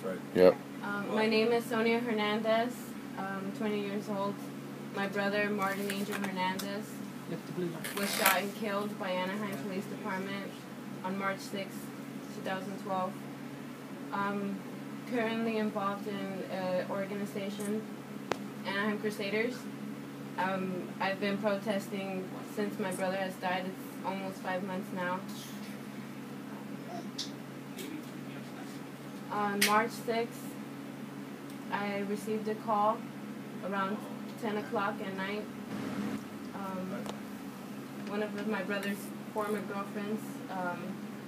That's right. Yep. My name is Sonia Hernandez. I'm 20 years old. My brother, Martin Angel Hernandez, was shot and killed by Anaheim Police Department on March 6, 2012. I'm currently involved in an organization, Anaheim Cruzaders. I've been protesting since my brother has died. It's almost 5 months now. On March 6th, I received a call around 10 o'clock at night. One of my brother's former girlfriends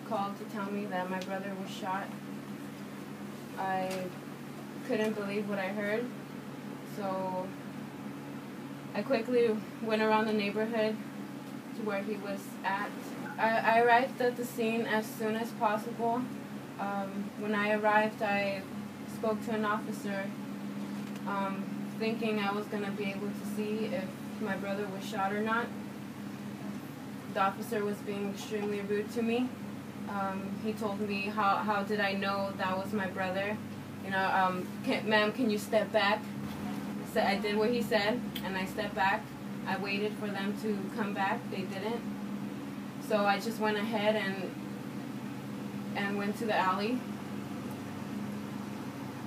called to tell me that my brother was shot. I couldn't believe what I heard, so I quickly went around the neighborhood to where he was at. I arrived at the scene as soon as possible. When I arrived, I spoke to an officer, thinking I was going to be able to see if my brother was shot or not. The officer was being extremely rude to me. He told me, how did I know that was my brother? You know, ma'am, can you step back? So I did what he said, and I stepped back. I waited for them to come back. They didn't. So I just went ahead and went to the alley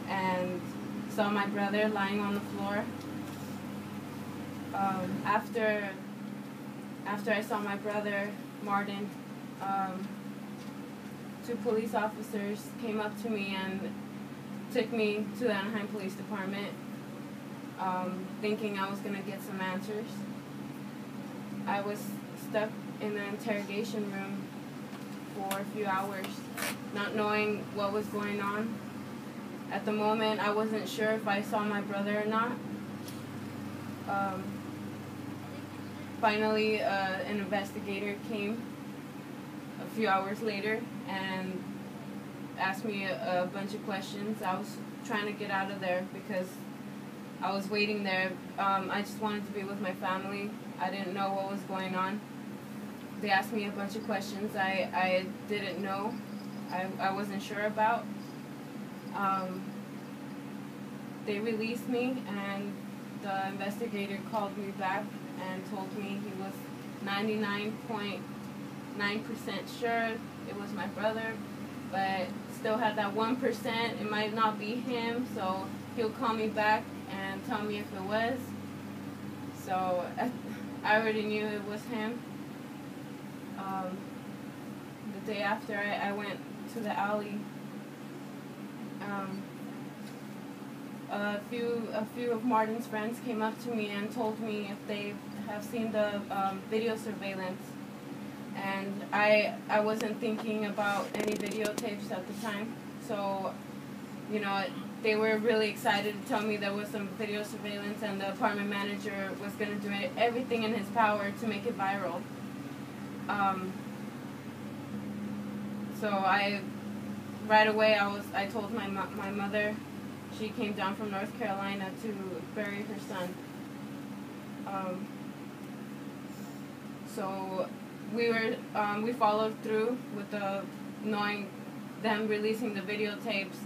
and saw my brother lying on the floor. After I saw my brother, Martin, two police officers came up to me and took me to the Anaheim Police Department, thinking I was going to get some answers. I was stuck in the interrogation room for a few hours, not knowing what was going on. At the moment, I wasn't sure if I saw my brother or not. Finally, an investigator came a few hours later and asked me a bunch of questions. I was trying to get out of there because I was waiting there. I just wanted to be with my family. I didn't know what was going on. They asked me a bunch of questions I didn't know, I wasn't sure about. They released me, and the investigator called me back and told me he was 99.9% sure it was my brother, but still had that 1%, it might not be him, so he'll call me back and tell me if it was. So I already knew it was him. The day after I went to the alley, a few of Martin's friends came up to me and told me if they have seen the video surveillance, and I wasn't thinking about any videotapes at the time, so you know, they were really excited to tell me there was some video surveillance and the apartment manager was going to do everything in his power to make it viral. So right away I told my mother. She came down from North Carolina to bury her son. So we followed through with knowing them releasing the videotapes.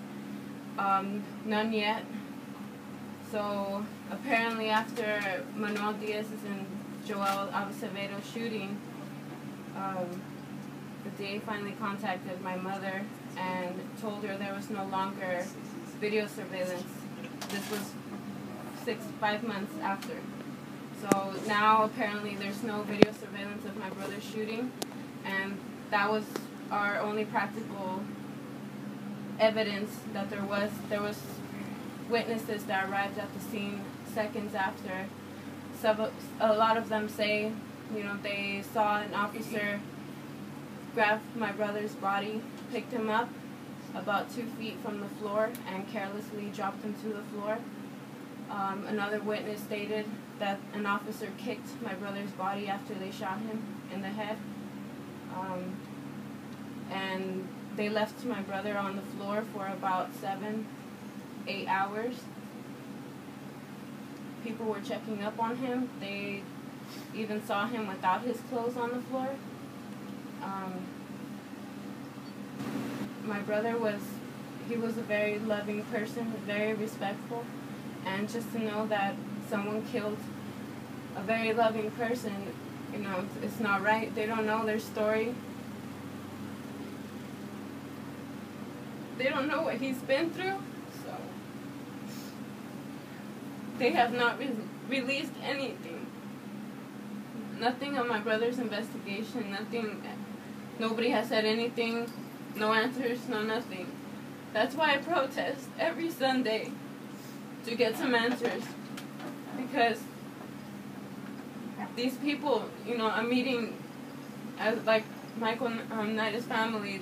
None yet. So apparently after Manuel Diaz's and Joel Acevedo's shooting, the DA finally contacted my mother and told her there was no longer video surveillance. This was 5 months after. So now apparently there's no video surveillance of my brother's shooting, and that was our only practical evidence that there was witnesses that arrived at the scene seconds after. A lot of them say, you know, they saw an officer grab my brother's body, picked him up about 2 feet from the floor, and carelessly dropped him to the floor. Another witness stated that an officer kicked my brother's body after they shot him in the head. And they left my brother on the floor for about 7-8 hours. People were checking up on him. They even saw him without his clothes on the floor. My brother he was a very loving person, very respectful, and just to know that someone killed a very loving person, you know, it's not right. They don't know their story. They don't know what he's been through, so they have not released anything. Nothing on my brother's investigation, nothing. Nobody has said anything, no answers, no nothing. That's why I protest every Sunday, to get some answers, because these people, you know, I'm meeting, as like Michael Nida's family,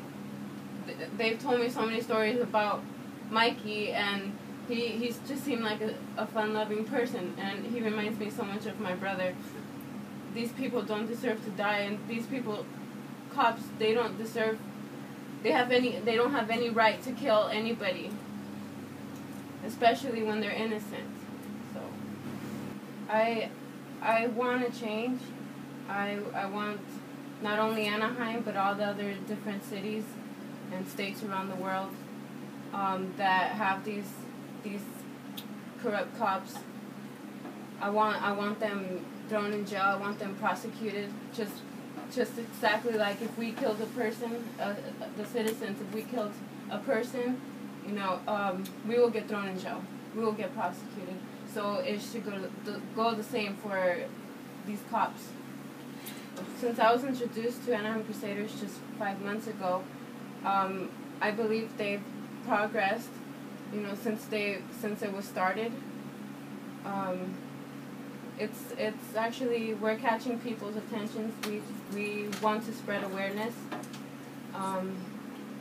they've told me so many stories about Mikey, and he's just seemed like a fun-loving person, and he reminds me so much of my brother. These people don't deserve to die, and these people, cops, they don't deserve, they don't have any right to kill anybody, especially when they're innocent. So I want to change. I want not only Anaheim, but all the other different cities and states around the world that have these corrupt cops. I want them thrown in jail. I want them prosecuted. Just exactly like if we killed a person, the citizens. If we killed a person, you know, we will get thrown in jail. We will get prosecuted. So it should go the same for these cops. Since I was introduced to Anaheim Crusaders just 5 months ago, I believe they've progressed, you know, since it was started. It's actually, we're catching people's attentions. We want to spread awareness.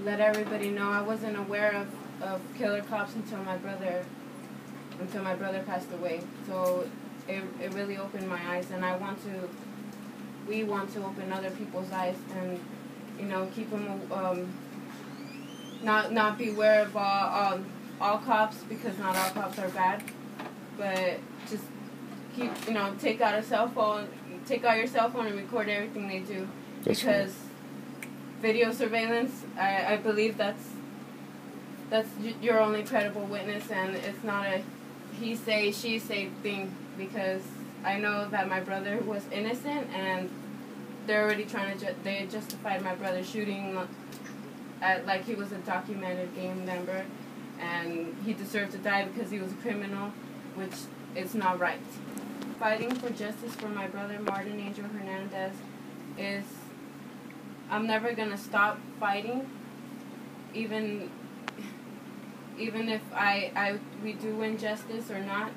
Let everybody know. I wasn't aware of killer cops until my brother passed away. So it really opened my eyes, and we want to open other people's eyes, and, you know, keep them not beware of all cops, because not all cops are bad, but just keep, you know, take out your cell phone and record everything they do. That's because right. Video surveillance, I believe that's your only credible witness, and it's not a he say she say thing, because I know that my brother was innocent, and they're already trying to they justified my brother shooting like he was a documented gang member, and he deserved to die because he was a criminal, which is not right. Fighting for justice for my brother Martin Angel Hernandez is, I'm never gonna stop fighting, even if we do win justice or not.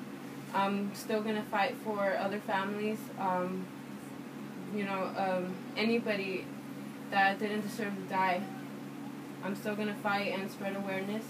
I'm still gonna fight for other families. You know, anybody that didn't deserve to die. I'm still gonna fight and spread awareness.